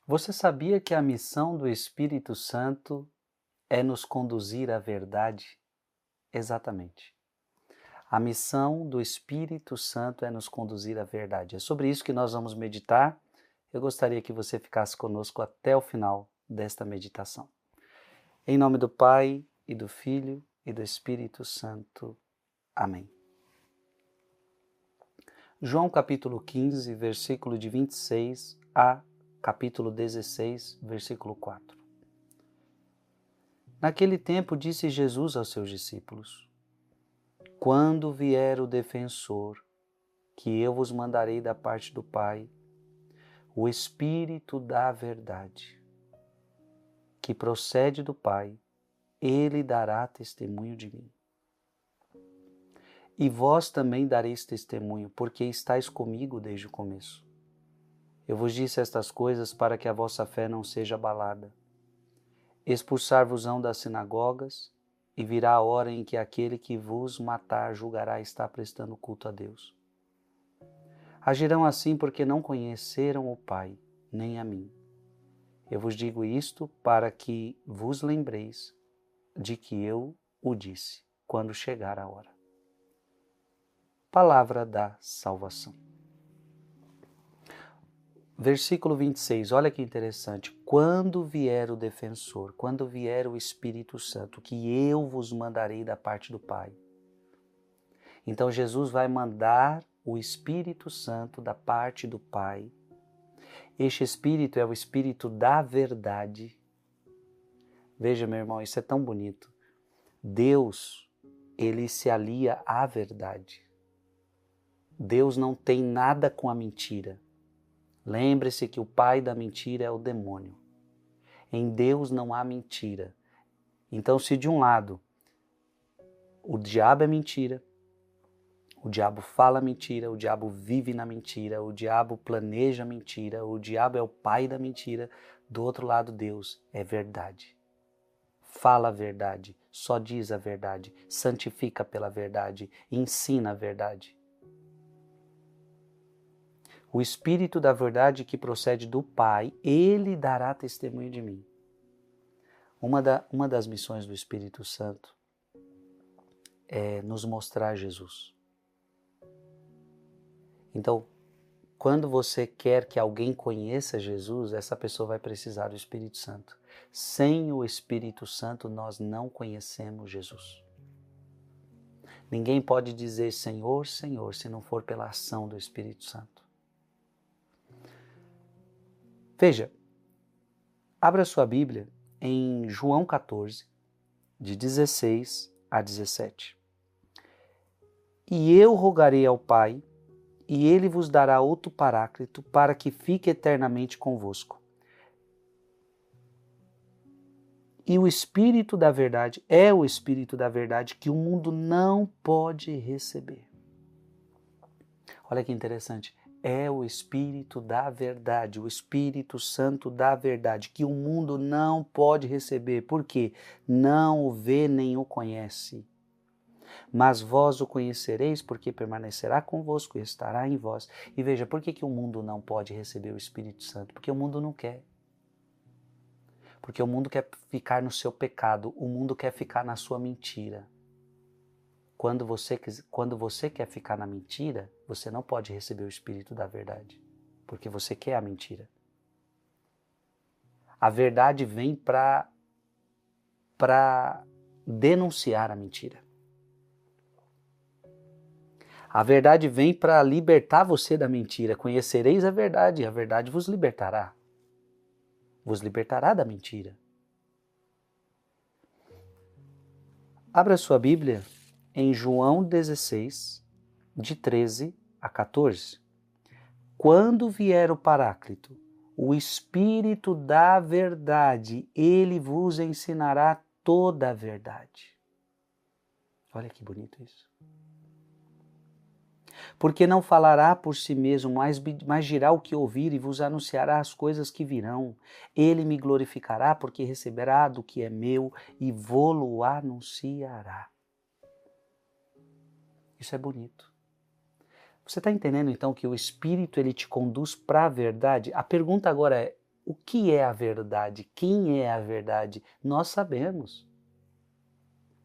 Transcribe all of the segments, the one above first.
Você sabia que a missão do Espírito Santo é nos conduzir à verdade? Exatamente. A missão do Espírito Santo é nos conduzir à verdade. É sobre isso que nós vamos meditar. Eu gostaria que você ficasse conosco até o final desta meditação. Em nome do Pai, e do Filho, e do Espírito Santo. Amém. João capítulo 15, versículo de 26 a capítulo 16, versículo 4. Naquele tempo disse Jesus aos seus discípulos: Quando vier o defensor, que eu vos mandarei da parte do Pai, o Espírito da verdade, que procede do Pai, ele dará testemunho de mim. E vós também dareis testemunho, porque estáis comigo desde o começo. Eu vos disse estas coisas para que a vossa fé não seja abalada. Expulsar-vos-ão das sinagogas, e virá a hora em que aquele que vos matar julgará estar prestando culto a Deus. Agirão assim porque não conheceram o Pai, nem a mim. Eu vos digo isto para que vos lembreis de que eu o disse, quando chegar a hora. Palavra da salvação. Versículo 26, olha que interessante. Quando vier o defensor, quando vier o Espírito Santo, que eu vos mandarei da parte do Pai. Então Jesus vai mandar o Espírito Santo da parte do Pai. Este Espírito é o Espírito da verdade. Veja, meu irmão, isso é tão bonito. Deus, ele se alia à verdade. Deus não tem nada com a mentira. Lembre-se que o pai da mentira é o demônio. Em Deus não há mentira. Então, se de um lado o diabo é mentira, o diabo fala mentira, o diabo vive na mentira, o diabo planeja mentira, o diabo é o pai da mentira, do outro lado Deus é verdade. Fala a verdade, só diz a verdade, santifica pela verdade, ensina a verdade. O Espírito da verdade que procede do Pai, ele dará testemunho de mim. Uma das missões do Espírito Santo é nos mostrar Jesus. Então, quando você quer que alguém conheça Jesus, essa pessoa vai precisar do Espírito Santo. Sem o Espírito Santo, nós não conhecemos Jesus. Ninguém pode dizer Senhor, Senhor, se não for pela ação do Espírito Santo. Veja, abra sua Bíblia em João 14, de 16 a 17. E eu rogarei ao Pai, e ele vos dará outro Paráclito, para que fique eternamente convosco. E o Espírito da verdade é o Espírito da verdade que o mundo não pode receber. Olha que interessante. É o Espírito da verdade, o Espírito Santo da verdade, que o mundo não pode receber, porque não o vê nem o conhece. Mas vós o conhecereis, porque permanecerá convosco e estará em vós. E veja, por que o mundo não pode receber o Espírito Santo? Porque o mundo não quer. Porque o mundo quer ficar no seu pecado, o mundo quer ficar na sua mentira. Quando você quer ficar na mentira, você não pode receber o Espírito da verdade, porque você quer a mentira. A verdade vem para denunciar a mentira. A verdade vem para libertar você da mentira. Conhecereis a verdade, e a verdade vos libertará. Vos libertará da mentira. Abra sua Bíblia em João 16, de 13 a 14. Quando vier o Paráclito, o Espírito da verdade, ele vos ensinará toda a verdade. Olha que bonito isso. Porque não falará por si mesmo, mas dirá o que ouvir e vos anunciará as coisas que virão. Ele me glorificará, porque receberá do que é meu e vô-lo anunciará. Isso é bonito. Você está entendendo então que o Espírito ele te conduz para a verdade? A pergunta agora é, O que é a verdade? Quem é a verdade? Nós sabemos.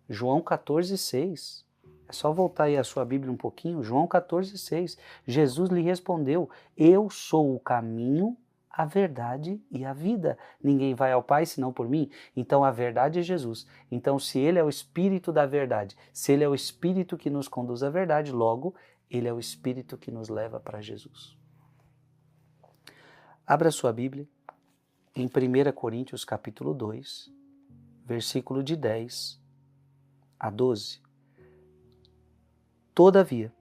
João 14,6. É só voltar aí a sua Bíblia um pouquinho. João 14,6. Jesus lhe respondeu: eu sou o caminho, a verdade e a vida. Ninguém vai ao Pai senão por mim. Então a verdade é Jesus. Então se Ele é o Espírito da verdade, se Ele é o Espírito que nos conduz à verdade, logo Ele é o Espírito que nos leva para Jesus. Abra sua Bíblia em 1 Coríntios capítulo 2, versículo de 10 a 12. Todavia,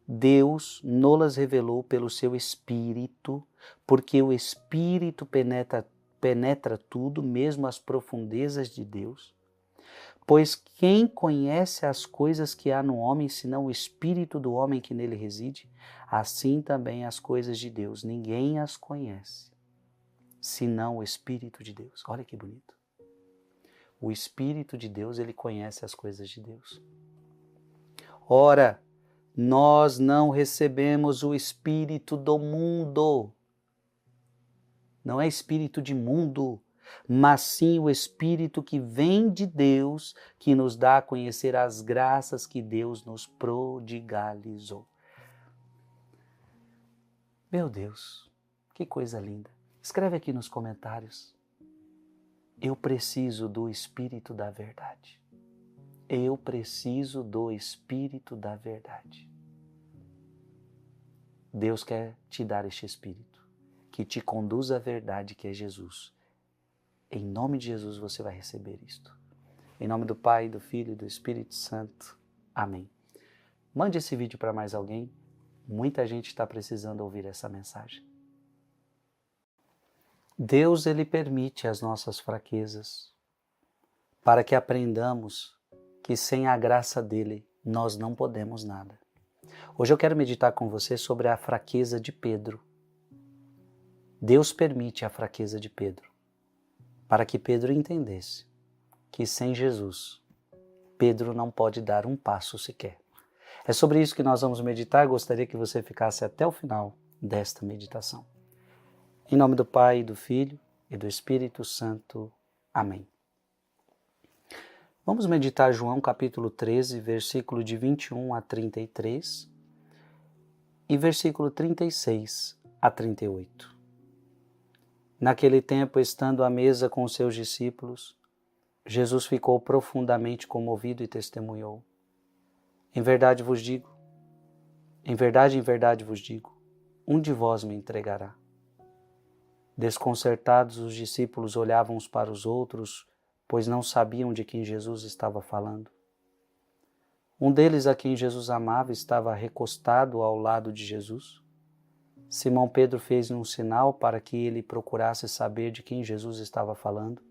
Deus nos revelou pelo seu Espírito, porque o Espírito penetra tudo, mesmo as profundezas de Deus. Pois quem conhece as coisas que há no homem, senão o Espírito do homem que nele reside? Assim também as coisas de Deus, ninguém as conhece, senão o Espírito de Deus. Olha que bonito. O Espírito de Deus, ele conhece as coisas de Deus. Ora, nós não recebemos o espírito do mundo. Não é espírito de mundo, mas sim o Espírito que vem de Deus, que nos dá a conhecer as graças que Deus nos prodigalizou. Meu Deus, que coisa linda. Escreve aqui nos comentários. Eu preciso do Espírito da verdade. Eu preciso do Espírito da verdade. Deus quer te dar este Espírito, que te conduz à verdade, que é Jesus. Em nome de Jesus você vai receber isto. Em nome do Pai, do Filho e do Espírito Santo. Amém. Mande esse vídeo para mais alguém. Muita gente está precisando ouvir essa mensagem. Deus, ele permite as nossas fraquezas para que aprendamos que sem a graça dele nós não podemos nada. Hoje eu quero meditar com você sobre a fraqueza de Pedro. Deus permite a fraqueza de Pedro para que Pedro entendesse que sem Jesus, Pedro não pode dar um passo sequer. É sobre isso que nós vamos meditar. Gostaria que você ficasse até o final desta meditação. Em nome do Pai, do Filho e do Espírito Santo. Amém. Vamos meditar João capítulo 13, versículo de 21 a 33 e versículo 36 a 38. Naquele tempo, estando à mesa com os seus discípulos, Jesus ficou profundamente comovido e testemunhou: em verdade vos digo, em verdade vos digo, um de vós me entregará. Desconcertados, os discípulos olhavam uns para os outros, pois não sabiam de quem Jesus estava falando. Um deles, a quem Jesus amava, estava recostado ao lado de Jesus. Simão Pedro fez-lhe um sinal para que ele procurasse saber de quem Jesus estava falando.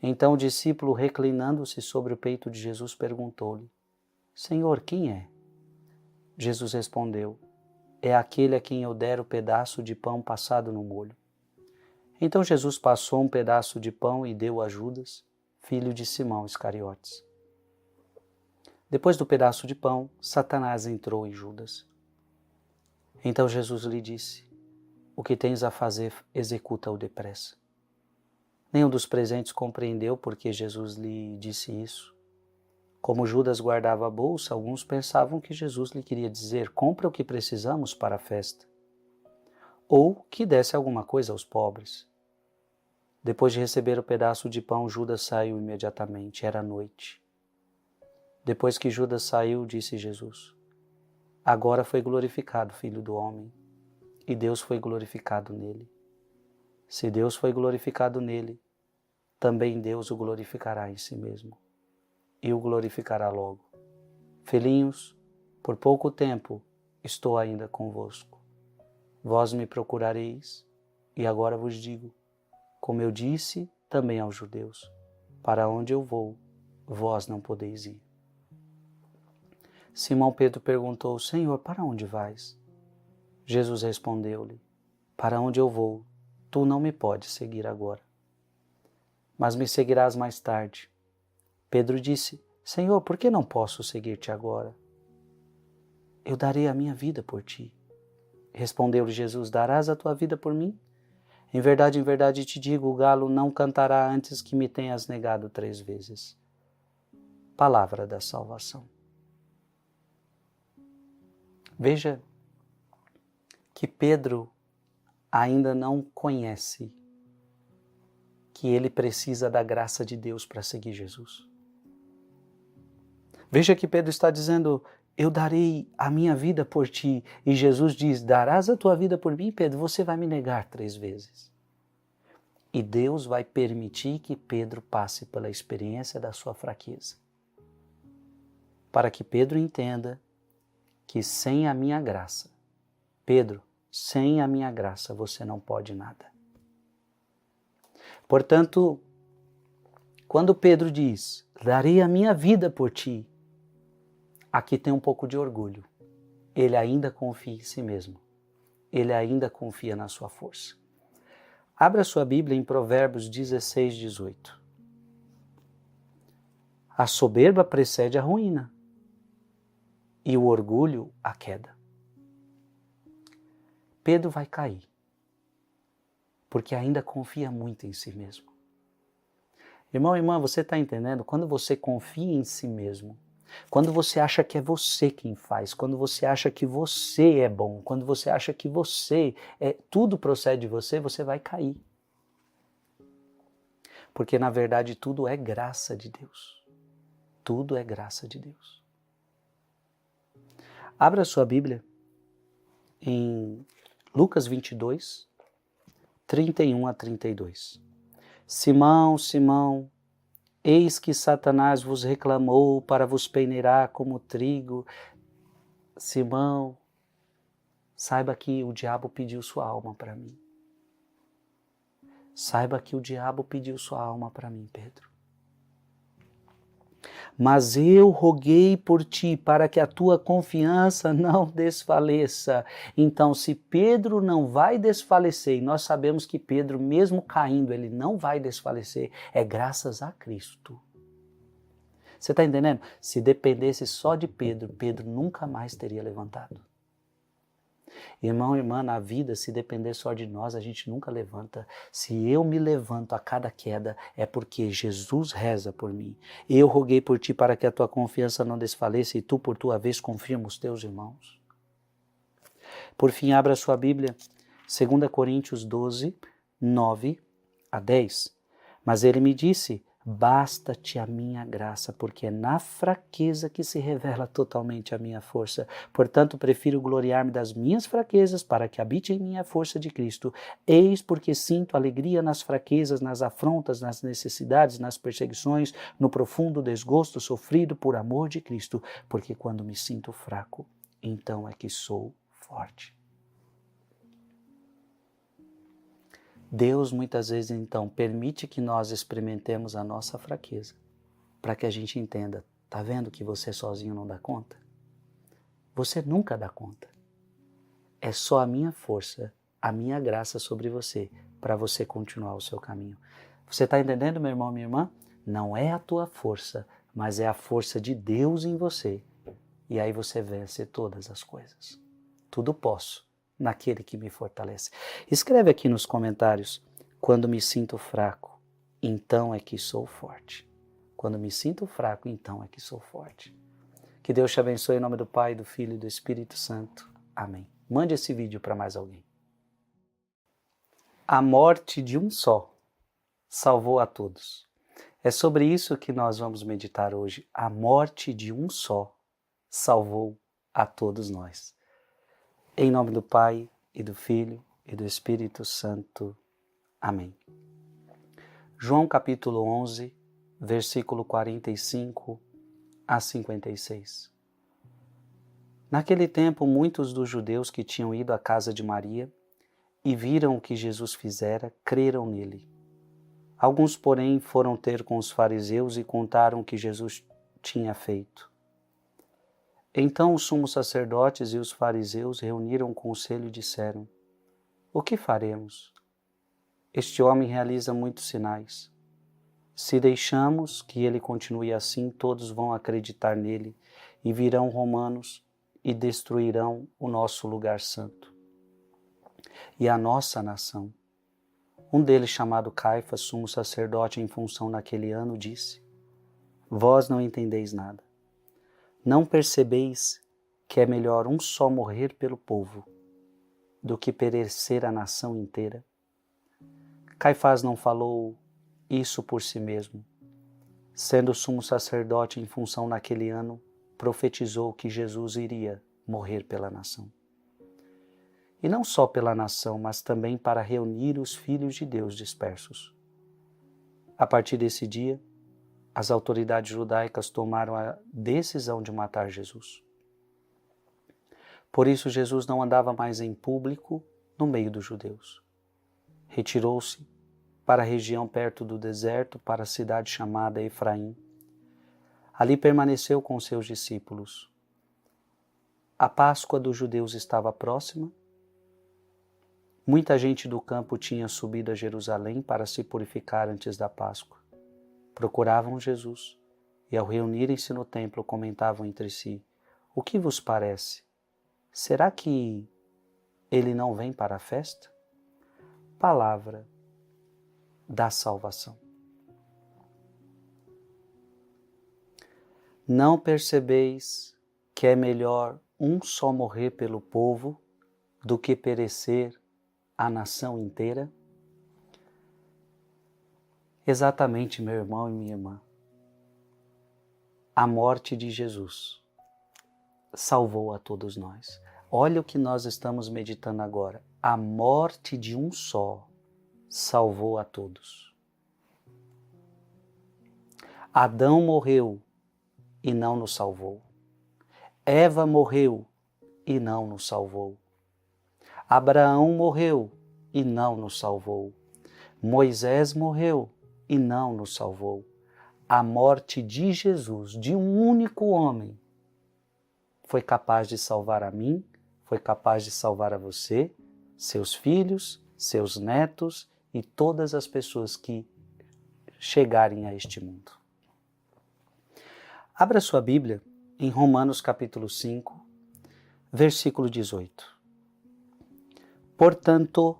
Então o discípulo, reclinando-se sobre o peito de Jesus, perguntou-lhe: Senhor, quem é? Jesus respondeu: é aquele a quem eu der o pedaço de pão passado no molho. Então Jesus passou um pedaço de pão e deu a Judas, filho de Simão Iscariotes. Depois do pedaço de pão, Satanás entrou em Judas. Então Jesus lhe disse: o que tens a fazer, executa-o depressa. Nenhum dos presentes compreendeu porque Jesus lhe disse isso. Como Judas guardava a bolsa, alguns pensavam que Jesus lhe queria dizer: compra o que precisamos para a festa, ou que desse alguma coisa aos pobres. Depois de receber o pedaço de pão, Judas saiu imediatamente. Era noite. Depois que Judas saiu, disse Jesus: agora foi glorificado o Filho do Homem, e Deus foi glorificado nele. Se Deus foi glorificado nele, também Deus o glorificará em si mesmo, e o glorificará logo. Filhinhos, por pouco tempo estou ainda convosco. Vós me procurareis, e agora vos digo, como eu disse também aos judeus: para onde eu vou, vós não podeis ir. Simão Pedro perguntou: Senhor, para onde vais? Jesus respondeu-lhe: para onde eu vou, tu não me podes seguir agora, mas me seguirás mais tarde. Pedro disse: Senhor, por que não posso seguir-te agora? Eu darei a minha vida por ti. Respondeu-lhe Jesus: darás a tua vida por mim? Em verdade te digo, o galo não cantará antes que me tenhas negado 3 vezes. Palavra da salvação. Veja que Pedro ainda não conhece que ele precisa da graça de Deus para seguir Jesus. Veja que Pedro está dizendo, eu darei a minha vida por ti. E Jesus diz, darás a tua vida por mim, Pedro, você vai me negar 3 vezes. E Deus vai permitir que Pedro passe pela experiência da sua fraqueza. Para que Pedro entenda que sem a minha graça, Pedro, sem a minha graça você não pode nada. Portanto, quando Pedro diz, darei a minha vida por ti, aqui tem um pouco de orgulho. Ele ainda confia em si mesmo. Ele ainda confia na sua força. Abra sua Bíblia em Provérbios 16, 18. A soberba precede a ruína e o orgulho a queda. Pedro vai cair, porque ainda confia muito em si mesmo. Irmão e irmã, você está entendendo? Quando você confia em si mesmo, quando você acha que é você quem faz, quando você acha que você é bom, quando você acha que tudo procede de você, você vai cair. Porque na verdade tudo é graça de Deus. Tudo é graça de Deus. Abra sua Bíblia em Lucas 22, 31 a 32. Simão, Simão, eis que Satanás vos reclamou para vos peneirar como trigo. Simão, saiba que o diabo pediu sua alma para mim. Saiba que o diabo pediu sua alma para mim, Pedro. Mas eu roguei por ti para que a tua confiança não desfaleça. Então, se Pedro não vai desfalecer, e nós sabemos que Pedro, mesmo caindo, ele não vai desfalecer, é graças a Cristo. Você está entendendo? Se dependesse só de Pedro, Pedro nunca mais teria levantado. Irmão e irmã, na vida, se depender só de nós, a gente nunca levanta. Se eu me levanto a cada queda, é porque Jesus reza por mim. Eu roguei por ti para que a tua confiança não desfaleça e tu, por tua vez, confirma os teus irmãos. Por fim, abra sua Bíblia, 2 Coríntios 12, 9 a 10. Mas ele me disse, basta-te a minha graça, porque é na fraqueza que se revela totalmente a minha força. Portanto, prefiro gloriar-me das minhas fraquezas, para que habite em mim a força de Cristo. Eis porque sinto alegria nas fraquezas, nas afrontas, nas necessidades, nas perseguições, no profundo desgosto sofrido por amor de Cristo, porque quando me sinto fraco, então é que sou forte. Deus muitas vezes então permite que nós experimentemos a nossa fraqueza, para que a gente entenda, tá vendo que você sozinho não dá conta? Você nunca dá conta. É só a minha força, a minha graça sobre você, para você continuar o seu caminho. Você está entendendo, meu irmão, minha irmã? Não é a tua força, mas é a força de Deus em você. E aí você vence todas as coisas. Tudo posso naquele que me fortalece. Escreve aqui nos comentários, quando me sinto fraco, então é que sou forte. Quando me sinto fraco, então é que sou forte. Que Deus te abençoe em nome do Pai, do Filho e do Espírito Santo. Amém. Mande esse vídeo para mais alguém. A morte de um só salvou a todos. É sobre isso que nós vamos meditar hoje. A morte de um só salvou a todos nós. Em nome do Pai, e do Filho, e do Espírito Santo. Amém. João capítulo 11, versículo 45 a 56. Naquele tempo, muitos dos judeus que tinham ido à casa de Maria e viram o que Jesus fizera, creram nele. Alguns, porém, foram ter com os fariseus e contaram o que Jesus tinha feito. Então os sumos sacerdotes e os fariseus reuniram o conselho e disseram: o que faremos? Este homem realiza muitos sinais. Se deixamos que ele continue assim, todos vão acreditar nele e virão romanos e destruirão o nosso lugar santo e a nossa nação. Um deles, chamado Caifás, sumo sacerdote em função naquele ano, disse: Vós não entendeis nada. Não percebeis que é melhor um só morrer pelo povo do que perecer a nação inteira? Caifás não falou isso por si mesmo. Sendo sumo sacerdote em função naquele ano, profetizou que Jesus iria morrer pela nação. E não só pela nação, mas também para reunir os filhos de Deus dispersos. A partir desse dia, as autoridades judaicas tomaram a decisão de matar Jesus. Por isso, Jesus não andava mais em público no meio dos judeus. Retirou-se para a região perto do deserto, para a cidade chamada Efraim. Ali permaneceu com seus discípulos. A Páscoa dos judeus estava próxima. Muita gente do campo tinha subido a Jerusalém para se purificar antes da Páscoa. Procuravam Jesus e, ao reunirem-se no templo, comentavam entre si: O que vos parece? Será que ele não vem para a festa? Palavra da salvação. Não percebeis que é melhor um só morrer pelo povo do que perecer a nação inteira? Exatamente, meu irmão e minha irmã. A morte de Jesus salvou a todos nós. Olha o que nós estamos meditando agora. A morte de um só salvou a todos. Adão morreu e não nos salvou. Eva morreu e não nos salvou. Abraão morreu e não nos salvou. Moisés morreu e não nos salvou. A morte de Jesus, de um único homem, foi capaz de salvar a mim, foi capaz de salvar a você, seus filhos, seus netos e todas as pessoas que chegarem a este mundo. Abra sua Bíblia em Romanos capítulo 5, versículo 18. Portanto,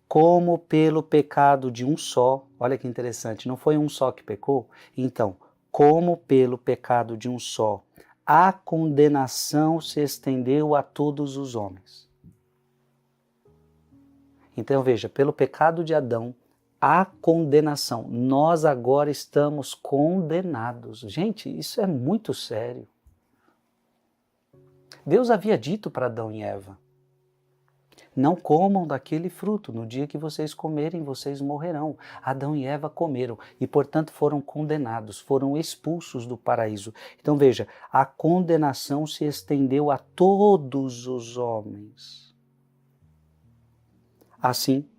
como pelo pecado de um só, olha que interessante, não foi um só que pecou? Então, como pelo pecado de um só, a condenação se estendeu a todos os homens. Então veja, pelo pecado de Adão, a condenação. Nós agora estamos condenados. Gente, isso é muito sério. Deus havia dito para Adão e Eva: não comam daquele fruto, no dia que vocês comerem, vocês morrerão. Adão e Eva comeram e, portanto, foram condenados, foram expulsos do paraíso. Então veja, a condenação se estendeu a todos os homens. Assim,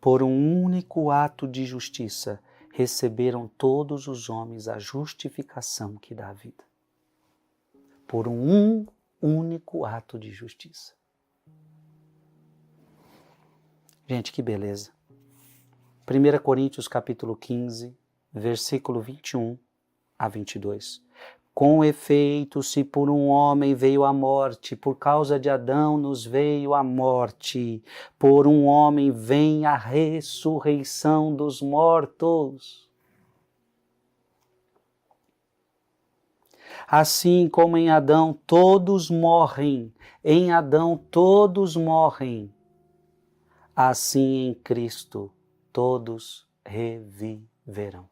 por um único ato de justiça, receberam todos os homens a justificação que dá a vida. Por um único ato de justiça. Gente, que beleza. 1 Coríntios capítulo 15, versículo 21 a 22. Com efeito, se por um homem veio a morte, por causa de Adão nos veio a morte, por um homem vem a ressurreição dos mortos. Assim como em Adão todos morrem, em Adão todos morrem, assim em Cristo todos reviverão.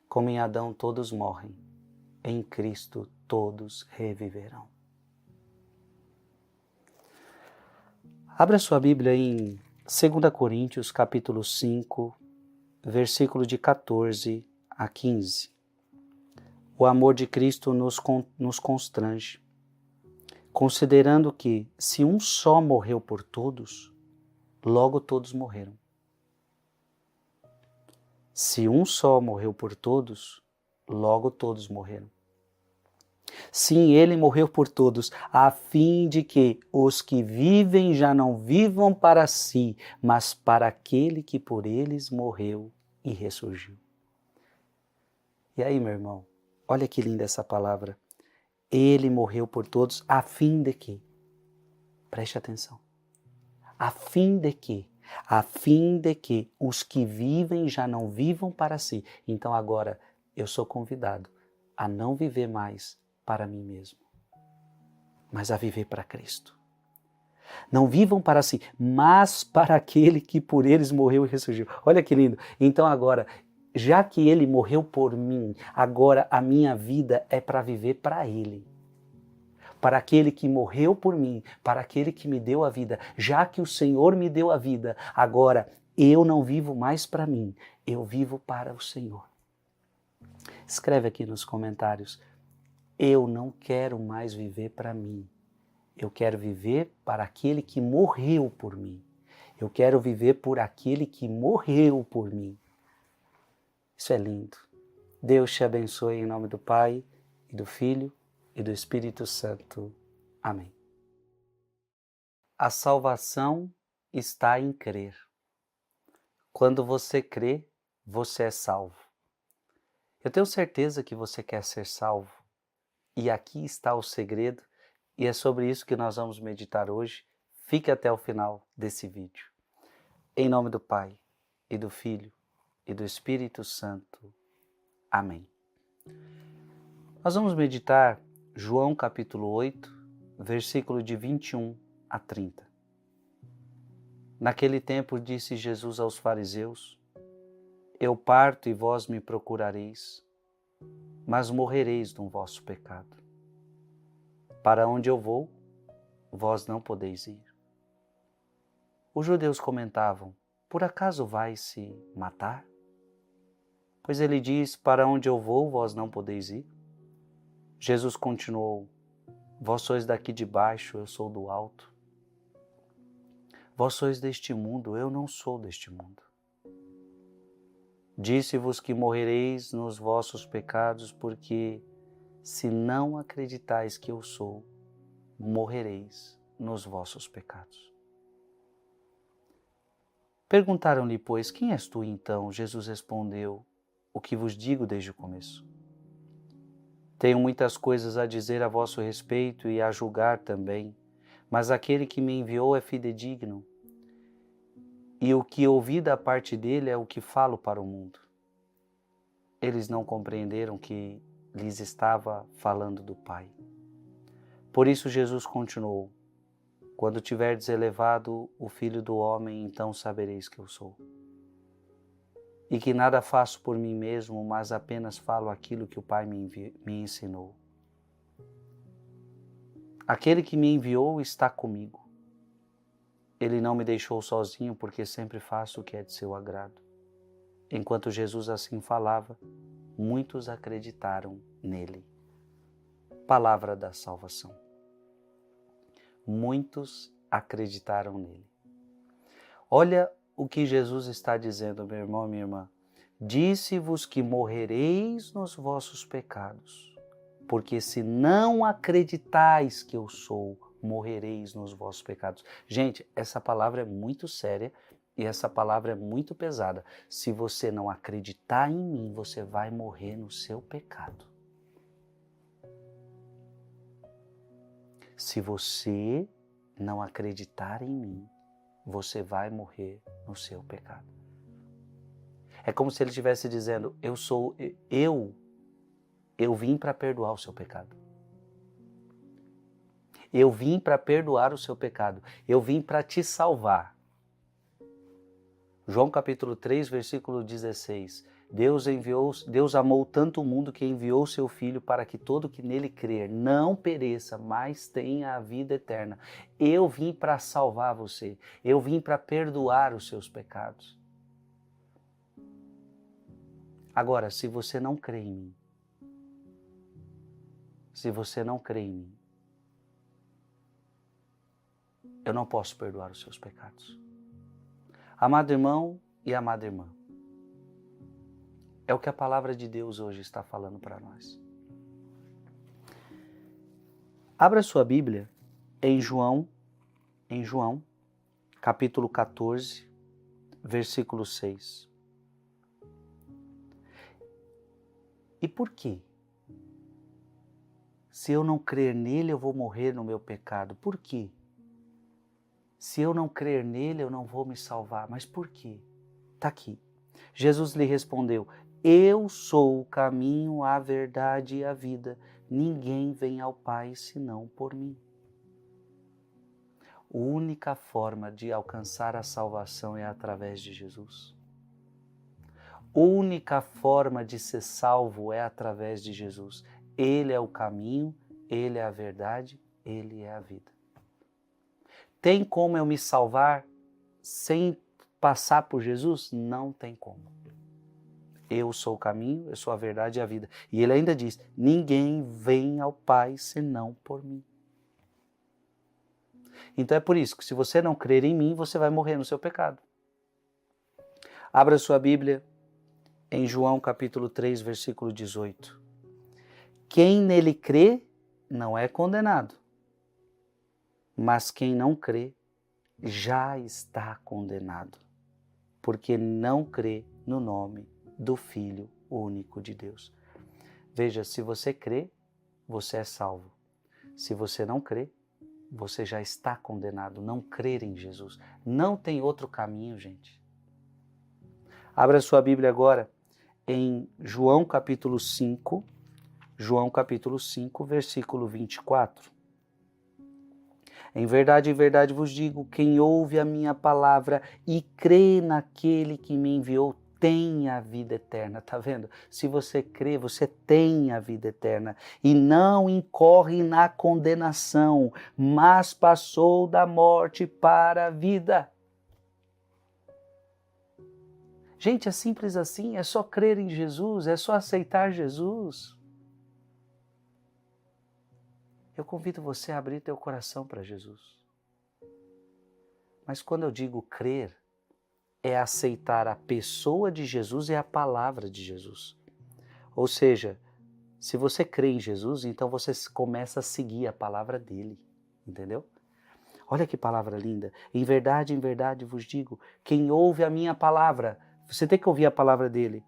Como em Adão todos morrem, em Cristo todos reviverão. Abra sua Bíblia em 2 Coríntios capítulo 5, versículo de 14 a 15. O amor de Cristo nos constrange, considerando que, se um só morreu por todos, logo todos morreram. Se um só morreu por todos, logo todos morreram. Sim, ele morreu por todos, a fim de que os que vivem já não vivam para si, mas para aquele que por eles morreu e ressurgiu. E aí, meu irmão, olha que linda essa palavra. Ele morreu por todos, a fim de que? Preste atenção. a fim de que? A fim de que os que vivem já não vivam para si. Então agora eu sou convidado a não viver mais para mim mesmo, mas a viver para Cristo. Não vivam para si, mas para aquele que por eles morreu e ressurgiu. Olha que lindo. Então agora, já que ele morreu por mim, agora a minha vida é para viver para ele. Para aquele que morreu por mim, para aquele que me deu a vida. Já que o Senhor me deu a vida, agora eu não vivo mais para mim, eu vivo para o Senhor. Escreve aqui nos comentários, eu não quero mais viver para mim. Eu quero viver para aquele que morreu por mim. Eu quero viver por aquele que morreu por mim. Isso é lindo. Deus te abençoe em nome do Pai, e do Filho, e do Espírito Santo. Amém. A salvação está em crer. Quando você crê, você é salvo. Eu tenho certeza que você quer ser salvo. E aqui está o segredo. E é sobre isso que nós vamos meditar hoje. Fique até o final desse vídeo. Em nome do Pai, e do Filho, e do Espírito Santo. Amém. Nós vamos meditar João capítulo 8, versículo de 21 a 30. Naquele tempo disse Jesus aos fariseus, eu parto e vós me procurareis, mas morrereis no vosso pecado. Para onde eu vou, vós não podeis ir. Os judeus comentavam, por acaso vai se matar? Pois ele diz, para onde eu vou, vós não podeis ir. Jesus continuou, vós sois daqui de baixo, eu sou do alto. Vós sois deste mundo, eu não sou deste mundo. Disse-vos que morrereis nos vossos pecados, porque se não acreditais que eu sou, morrereis nos vossos pecados. Perguntaram-lhe, pois, quem és tu então? Jesus respondeu, o que vos digo desde o começo. Tenho muitas coisas a dizer a vosso respeito e a julgar também, mas aquele que me enviou é fidedigno, e o que ouvi da parte dele é o que falo para o mundo. Eles não compreenderam que lhes estava falando do Pai. Por isso Jesus continuou, quando tiverdes elevado o Filho do Homem, então sabereis que eu sou. E que nada faço por mim mesmo, mas apenas falo aquilo que o Pai me ensinou. Aquele que me enviou está comigo. Ele não me deixou sozinho, porque sempre faço o que é de seu agrado. Enquanto Jesus assim falava, muitos acreditaram nele. Palavra da salvação. Muitos acreditaram nele. Olha o que Jesus está dizendo, meu irmão, minha irmã. Disse-vos que morrereis nos vossos pecados, porque se não acreditais que eu sou, morrereis nos vossos pecados. Gente, essa palavra é muito séria e essa palavra é muito pesada. Se você não acreditar em mim, você vai morrer no seu pecado. Se você não acreditar em mim, você vai morrer no seu pecado. É como se ele estivesse dizendo, eu vim para perdoar o seu pecado. Eu vim para perdoar o seu pecado. Eu vim para te salvar. João capítulo 3, versículo 16. Deus amou tanto o mundo que enviou seu Filho para que todo que nele crer não pereça, mas tenha a vida eterna. Eu vim para salvar você. Eu vim para perdoar os seus pecados. Agora, se você não crê em mim, eu não posso perdoar os seus pecados. Amado irmão e amada irmã, é o que a palavra de Deus hoje está falando para nós. Abra sua Bíblia em João, capítulo 14, versículo 6. E por quê? Se eu não crer nele, eu vou morrer no meu pecado. Por quê? Se eu não crer nele, eu não vou me salvar. Mas por quê? Está aqui. Jesus lhe respondeu: eu sou o caminho, a verdade e a vida. Ninguém vem ao Pai senão por mim. A única forma de alcançar a salvação é através de Jesus. A única forma de ser salvo é através de Jesus. Ele é o caminho, Ele é a verdade, Ele é a vida. Tem como eu me salvar sem passar por Jesus? Não tem como. Eu sou o caminho, eu sou a verdade e a vida. E ele ainda diz, ninguém vem ao Pai senão por mim. Então é por isso que se você não crer em mim, você vai morrer no seu pecado. Abra sua Bíblia em João capítulo 3, versículo 18. Quem nele crê não é condenado, mas quem não crê já está condenado, porque não crê no nome do Filho único de Deus. Veja, se você crê, você é salvo. Se você não crê, você já está condenado. Não crer em Jesus. Não tem outro caminho, gente. Abra sua Bíblia agora em João capítulo 5, versículo 24. Em verdade vos digo, quem ouve a minha palavra e crê naquele que me enviou, tem a vida eterna. Tá vendo? Se você crê, você tem a vida eterna e não incorre na condenação, mas passou da morte para a vida. Gente, é simples assim, é só crer em Jesus, é só aceitar Jesus. Eu convido você a abrir teu coração para Jesus. Mas quando eu digo crer, é aceitar a pessoa de Jesus e a palavra de Jesus. Ou seja, se você crê em Jesus, então você começa a seguir a palavra dele, entendeu? Olha que palavra linda. Em verdade vos digo, quem ouve a minha palavra, você tem que ouvir a palavra dele,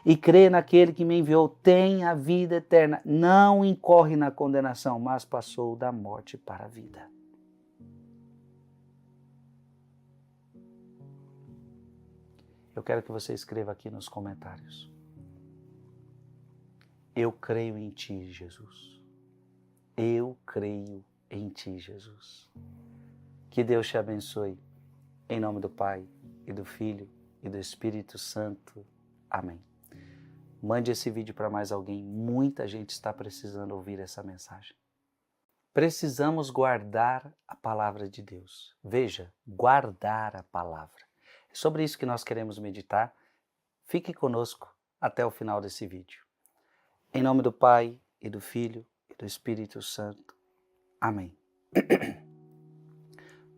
e crê naquele que me enviou, tem a vida eterna, não incorre na condenação, mas passou da morte para a vida. Eu quero que você escreva aqui nos comentários. Eu creio em ti, Jesus. Eu creio em ti, Jesus. Que Deus te abençoe. Em nome do Pai, e do Filho, e do Espírito Santo. Amém. Mande esse vídeo para mais alguém. Muita gente está precisando ouvir essa mensagem. Precisamos guardar a palavra de Deus. Veja, guardar a palavra. É sobre isso que nós queremos meditar. Fique conosco até o final desse vídeo. Em nome do Pai, e do Filho, e do Espírito Santo. Amém.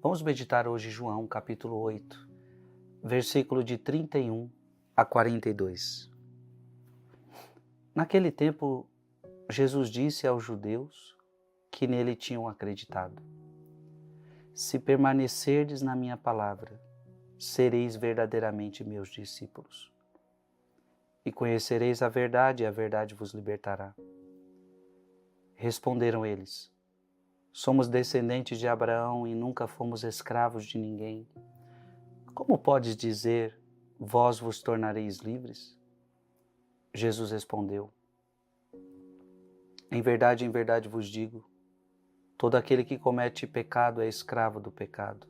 Vamos meditar hoje João, capítulo 8, versículo de 31 a 42. Naquele tempo, Jesus disse aos judeus que nele tinham acreditado: se permanecerdes na minha palavra, sereis verdadeiramente meus discípulos. E conhecereis a verdade, e a verdade vos libertará. Responderam eles: somos descendentes de Abraão e nunca fomos escravos de ninguém. Como podes dizer, vós vos tornareis livres? Jesus respondeu: em verdade vos digo, todo aquele que comete pecado é escravo do pecado.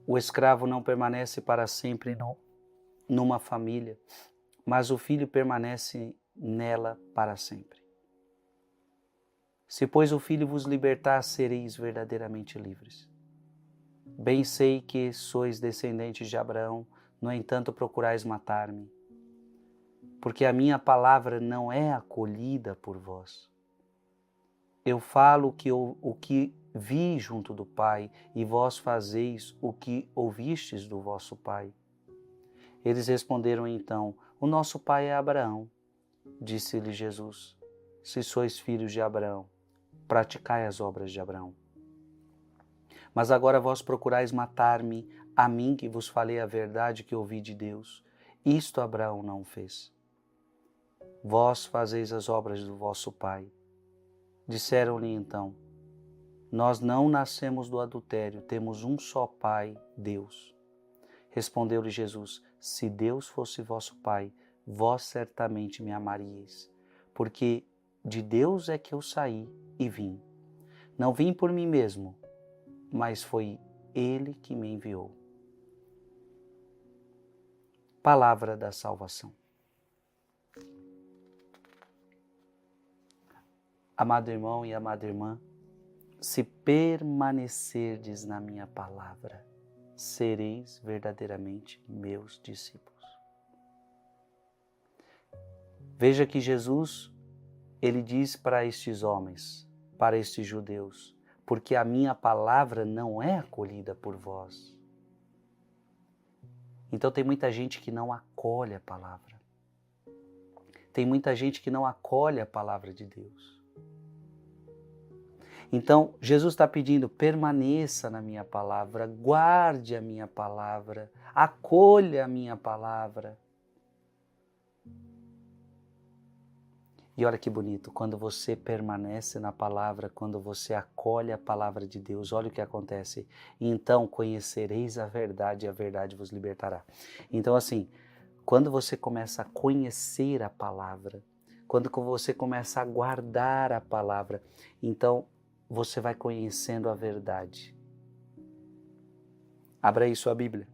O escravo não permanece para sempre numa família, mas o filho permanece nela para sempre. Se, pois, o Filho vos libertar, sereis verdadeiramente livres. Bem sei que sois descendentes de Abraão, no entanto procurais matar-me, porque a minha palavra não é acolhida por vós. Eu falo o que vi junto do Pai, e vós fazeis o que ouvistes do vosso pai. Eles responderam então: o nosso pai é Abraão. Disse-lhe Jesus: se sois filhos de Abraão, praticai as obras de Abraão. Mas agora vós procurais matar-me, a mim que vos falei a verdade que ouvi de Deus. Isto Abraão não fez. Vós fazeis as obras do vosso pai. Disseram-lhe então: Nós não nascemos do adultério, temos um só Pai, Deus. Respondeu-lhe Jesus: se Deus fosse vosso Pai, vós certamente me amaríeis, porque de Deus é que eu saí e vim. Não vim por mim mesmo, mas foi Ele que me enviou. Palavra da salvação. Amado irmão e amada irmã, se permanecerdes na minha palavra, sereis verdadeiramente meus discípulos. Veja que Jesus, ele diz para estes homens, para estes judeus, porque a minha palavra não é acolhida por vós. Então tem muita gente que não acolhe a palavra. Tem muita gente que não acolhe a palavra de Deus. Então, Jesus está pedindo, permaneça na minha palavra, guarde a minha palavra, acolha a minha palavra. E olha que bonito, quando você permanece na palavra, quando você acolhe a palavra de Deus, olha o que acontece. Então conhecereis a verdade e a verdade vos libertará. Então assim, quando você começa a conhecer a palavra, quando você começa a guardar a palavra, então você vai conhecendo a verdade. Abra aí sua Bíblia,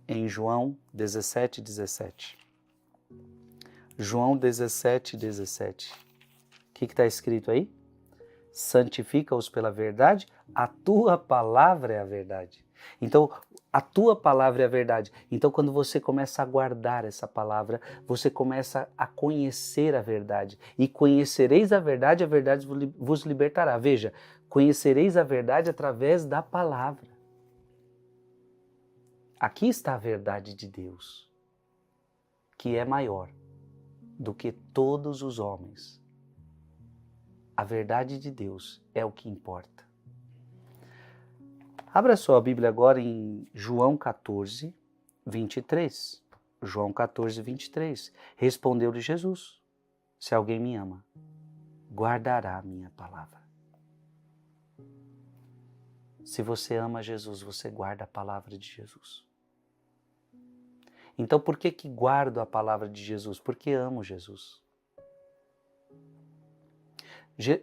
em João 17:17. João 17:17. O que está escrito aí? Santifica-os pela verdade, a tua palavra é a verdade. Então, a tua palavra é a verdade. Então, quando você começa a guardar essa palavra, você começa a conhecer a verdade. E conhecereis a verdade vos libertará. Veja, conhecereis a verdade através da palavra. Aqui está a verdade de Deus, que é maior do que todos os homens. A verdade de Deus é o que importa. Abra sua Bíblia agora em João 14:23. João 14:23. Respondeu-lhe Jesus: se alguém me ama, guardará a minha palavra. Se você ama Jesus, você guarda a palavra de Jesus. Então por que guardo a palavra de Jesus? Porque amo Jesus.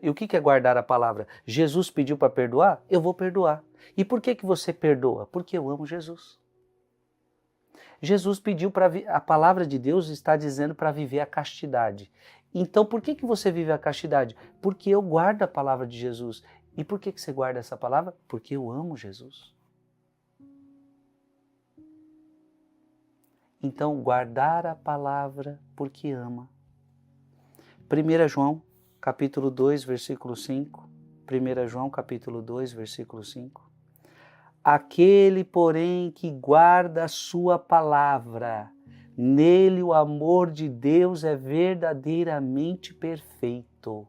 E o que é guardar a palavra? Jesus pediu para perdoar? Eu vou perdoar. E por que você perdoa? Porque eu amo Jesus. Jesus pediu para... A palavra de Deus está dizendo para viver a castidade. Então por que você vive a castidade? Porque eu guardo a palavra de Jesus. E por que você guarda essa palavra? Porque eu amo Jesus. Então guardar a palavra porque ama. 1 João capítulo 2, versículo 5. 1 João capítulo 2, versículo 5. Aquele, porém, que guarda a sua palavra, nele o amor de Deus é verdadeiramente perfeito.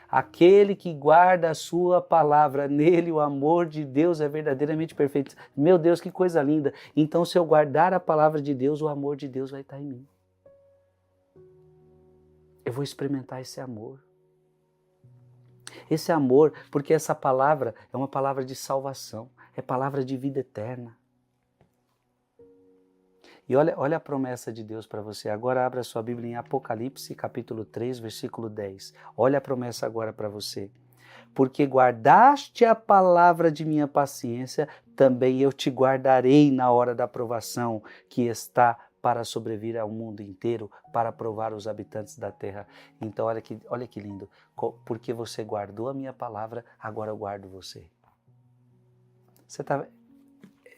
Aquele que guarda a sua palavra, nele o amor de Deus é verdadeiramente perfeito. Meu Deus, que coisa linda! Então, se eu guardar a palavra de Deus, o amor de Deus vai estar em mim. Eu vou experimentar esse amor. Esse amor, porque essa palavra é uma palavra de salvação, é palavra de vida eterna. E olha a promessa de Deus para você. Agora abra sua Bíblia em Apocalipse, capítulo 3, versículo 10. Olha a promessa agora para você. Porque guardaste a palavra de minha paciência, também eu te guardarei na hora da provação que está para sobrevir ao mundo inteiro, para provar os habitantes da terra. Então olha que lindo. Porque você guardou a minha palavra, agora eu guardo você.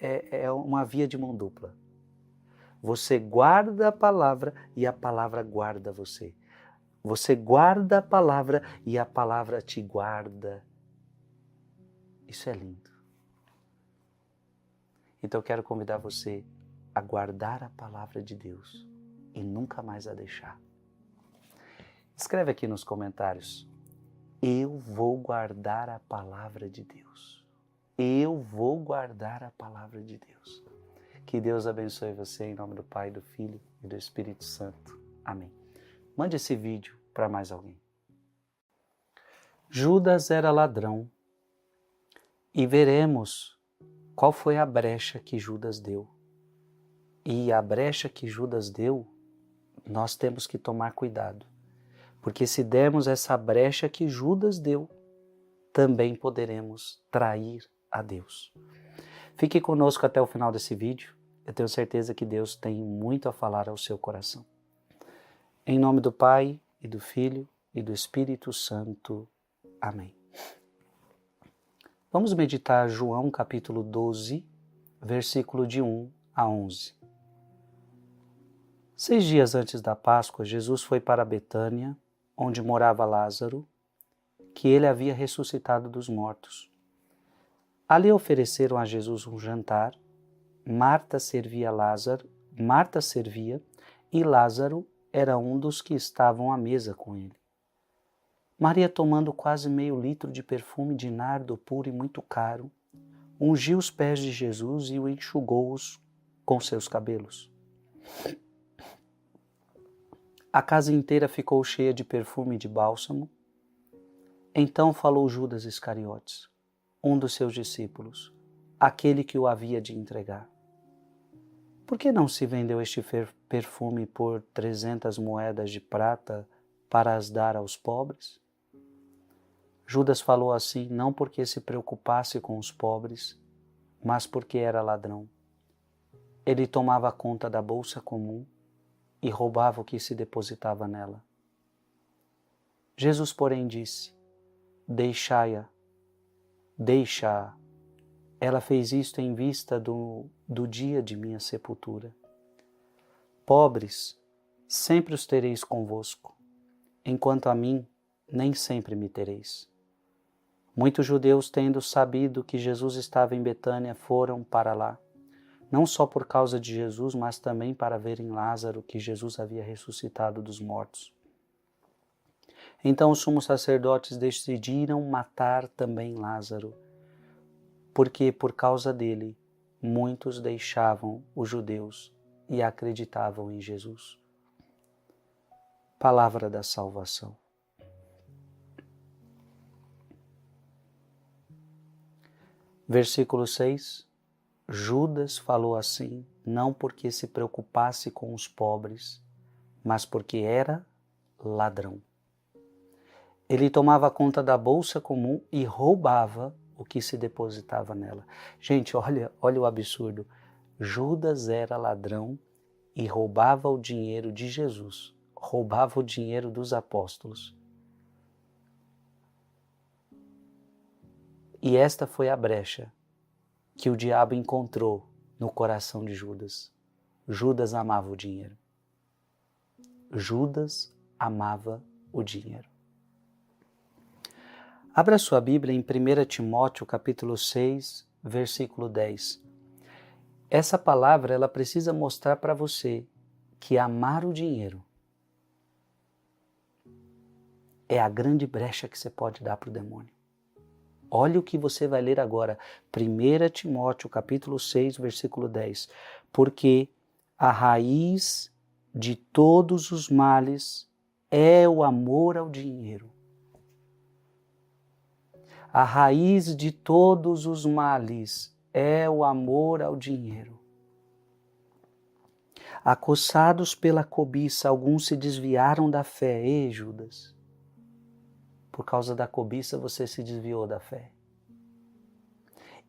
É uma via de mão dupla. Você guarda a palavra e a palavra guarda você. Você guarda a palavra e a palavra te guarda. Isso é lindo. Então eu quero convidar você a guardar a palavra de Deus e nunca mais a deixar. Escreve aqui nos comentários: eu vou guardar a palavra de Deus. Eu vou guardar a palavra de Deus. Que Deus abençoe você em nome do Pai, do Filho e do Espírito Santo. Amém. Mande esse vídeo para mais alguém. Judas era ladrão e veremos qual foi a brecha que Judas deu. E a brecha que Judas deu, nós temos que tomar cuidado, porque se dermos essa brecha que Judas deu, também poderemos trair a Deus. Fique conosco até o final desse vídeo. Eu tenho certeza que Deus tem muito a falar ao seu coração. Em nome do Pai, e do Filho, e do Espírito Santo. Amém. Vamos meditar João capítulo 12, versículo de 1 a 11. 6 dias antes da Páscoa, Jesus foi para Betânia, onde morava Lázaro, que ele havia ressuscitado dos mortos. Ali ofereceram a Jesus um jantar. Marta servia e Lázaro era um dos que estavam à mesa com ele. Maria, tomando quase meio litro de perfume de nardo puro e muito caro, ungiu os pés de Jesus e o enxugou-os com seus cabelos. A casa inteira ficou cheia de perfume e de bálsamo. Então falou Judas Iscariotes, um dos seus discípulos, aquele que o havia de entregar. Por que não se vendeu este perfume por 300 moedas de prata para as dar aos pobres? Judas falou assim não porque se preocupasse com os pobres, mas porque era ladrão. Ele tomava conta da bolsa comum e roubava o que se depositava nela. Jesus, porém, disse: Deixai-a. Ela fez isto em vista do dia de minha sepultura. Pobres, sempre os tereis convosco, enquanto a mim, nem sempre me tereis. Muitos judeus, tendo sabido que Jesus estava em Betânia, foram para lá, não só por causa de Jesus, mas também para verem Lázaro, que Jesus havia ressuscitado dos mortos. Então os sumos sacerdotes decidiram matar também Lázaro, porque por causa dele muitos deixavam os judeus e acreditavam em Jesus. Palavra da salvação. Versículo 6. Judas falou assim, não porque se preocupasse com os pobres, mas porque era ladrão. Ele tomava conta da bolsa comum e roubava o que se depositava nela. Gente, olha o absurdo. Judas era ladrão e roubava o dinheiro de Jesus, roubava o dinheiro dos apóstolos. E esta foi a brecha que o diabo encontrou no coração de Judas. Judas amava o dinheiro. Judas amava o dinheiro. Abra sua Bíblia em 1 Timóteo capítulo 6, versículo 10. Essa palavra ela precisa mostrar para você que amar o dinheiro é a grande brecha que você pode dar para o demônio. Olha o que você vai ler agora, 1 Timóteo capítulo 6, versículo 10. Porque a raiz de todos os males é o amor ao dinheiro. A raiz de todos os males é o amor ao dinheiro. Acossados pela cobiça, alguns se desviaram da fé. Ei, Judas, por causa da cobiça você se desviou da fé.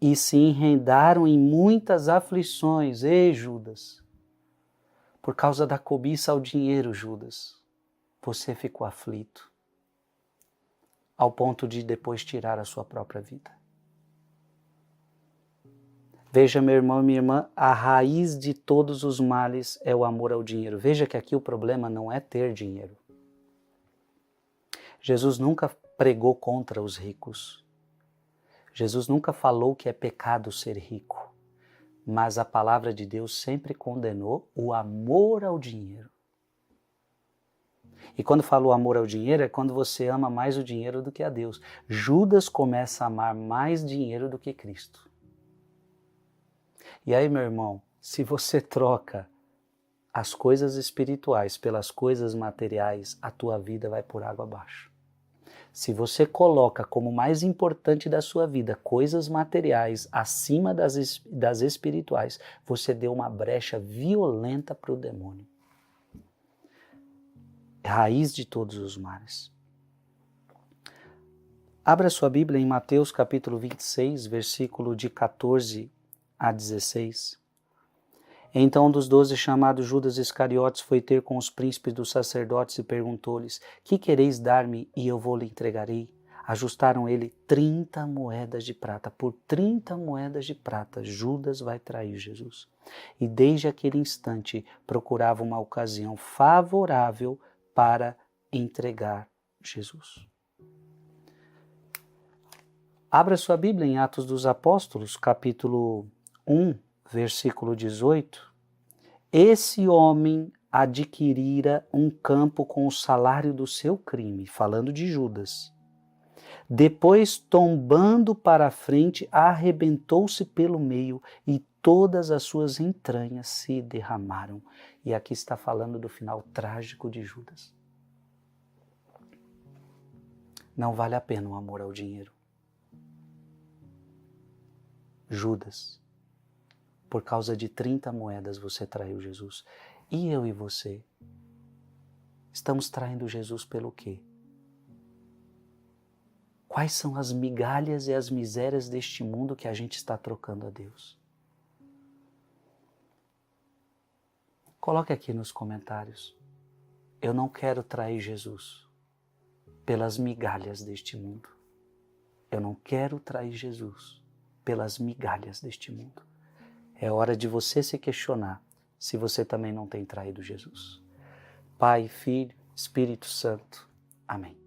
E se enredaram em muitas aflições. Ei, Judas, por causa da cobiça ao dinheiro, Judas, você ficou aflito, ao ponto de depois tirar a sua própria vida. Veja, meu irmão e minha irmã, a raiz de todos os males é o amor ao dinheiro. Veja que aqui o problema não é ter dinheiro. Jesus nunca pregou contra os ricos. Jesus nunca falou que é pecado ser rico. Mas a palavra de Deus sempre condenou o amor ao dinheiro. E quando falo amor ao dinheiro, é quando você ama mais o dinheiro do que a Deus. Judas começa a amar mais dinheiro do que Cristo. E aí, meu irmão, se você troca as coisas espirituais pelas coisas materiais, a tua vida vai por água abaixo. Se você coloca como mais importante da sua vida coisas materiais acima das espirituais, você deu uma brecha violenta para o demônio. É a raiz de todos os males. Abra sua Bíblia em Mateus capítulo 26, versículo de 14 a 16. Então um dos 12, chamado Judas Iscariotes, foi ter com os príncipes dos sacerdotes e perguntou-lhes: que quereis dar-me e eu vou lhe entregarei? Ajustaram ele 30 moedas de prata. Por 30 moedas de prata, Judas vai trair Jesus. E desde aquele instante procurava uma ocasião favorável para entregar Jesus. Abra sua Bíblia em Atos dos Apóstolos, capítulo 1, versículo 18. Esse homem adquirira um campo com o salário do seu crime, falando de Judas. Depois, tombando para a frente, arrebentou-se pelo meio e todas as suas entranhas se derramaram. E aqui está falando do final trágico de Judas. Não vale a pena o amor ao dinheiro. Judas, por causa de 30 moedas você traiu Jesus. E eu e você? Estamos traindo Jesus pelo quê? Quais são as migalhas e as misérias deste mundo que a gente está trocando a Deus? Coloque aqui nos comentários. Eu não quero trair Jesus pelas migalhas deste mundo. Eu não quero trair Jesus pelas migalhas deste mundo. É hora de você se questionar se você também não tem traído Jesus. Pai, Filho, Espírito Santo. Amém.